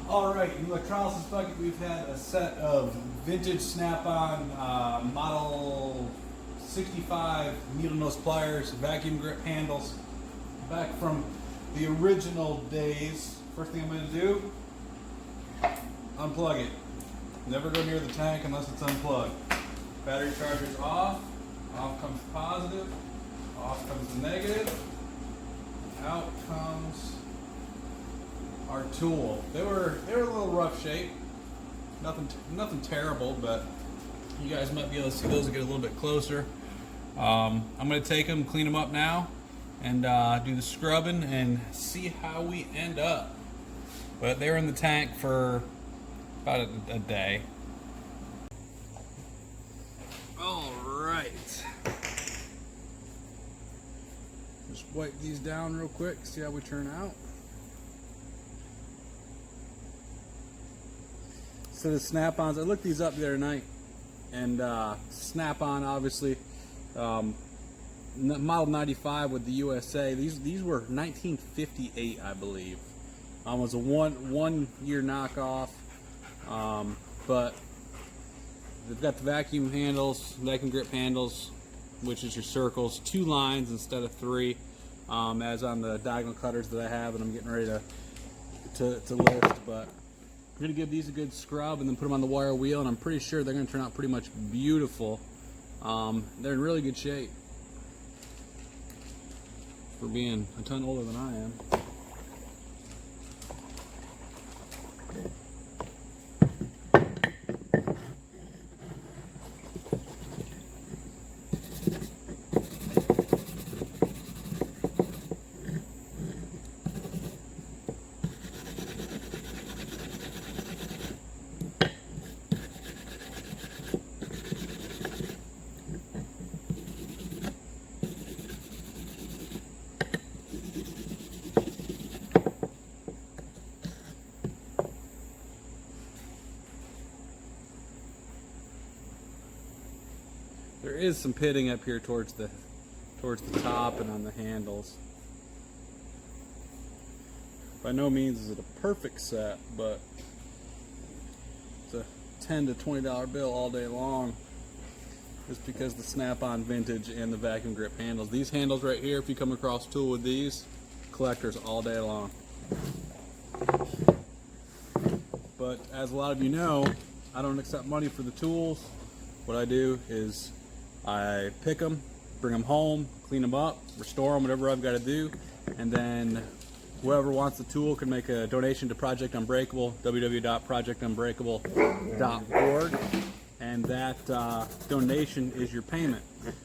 All right, in the electrolysis bucket, we've had a set of vintage Snap-on model 65 needle nose pliers, vacuum grip handles, back from the original days. First thing I'm going to do, unplug it. Never go near the tank unless it's unplugged. Battery charger's off. Off comes positive. Off comes the negative. Out comes our tool. They were a little rough shape. Nothing terrible, but you guys might be able to see those and get a little bit closer. I'm going to take them, clean them up now, and do the scrubbing and see how we end up. But they were in the tank for about a day. All right. Just wipe these down real quick, see how we turn out. So the Snap-ons, I looked these up the other night, and Snap-on, obviously, model 95 with the USA. These were 1958, I believe. It was a one year knockoff, but they've got the vacuum handles, vacuum grip handles, which is your circles, 2 lines instead of 3, as on the diagonal cutters that I have, and I'm getting ready to lift. But I'm going to give these a good scrub and then put them on the wire wheel, and I'm pretty sure they're going to turn out pretty much beautiful. They're in really good shape for being a ton older than I am. There is some pitting up here towards the top and on the handles. By no means is it a perfect set, but it's a $10 to $20 bill all day long, just because the Snap-on vintage and the vacuum grip handles. These handles right here, if you come across a tool with these, collectors all day long. But as a lot of you know, I don't accept money for the tools. What I do is I pick them, bring them home, clean them up, restore them, whatever I've got to do, and then whoever wants the tool can make a donation to Project Unbreakable, www.projectunbreakable.org, and that donation is your payment.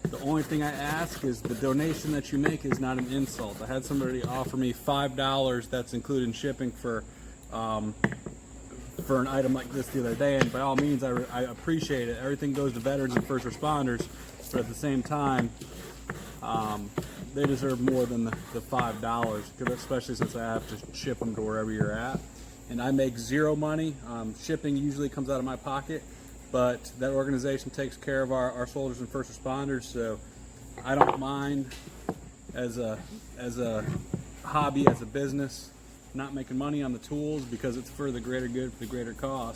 The only thing I ask is the donation that you make is not an insult. I had somebody offer me $5, that's including shipping for an item like this the other day, and by all means I appreciate it. Everything goes to veterans and first responders, but at the same time they deserve more than the $5, especially since I have to ship them to wherever you're at, and I make zero money. Shipping usually comes out of my pocket, but that organization takes care of our soldiers and first responders, so I don't mind as a hobby, as a business, not making money on the tools, because it's for the greater good, for the greater cause.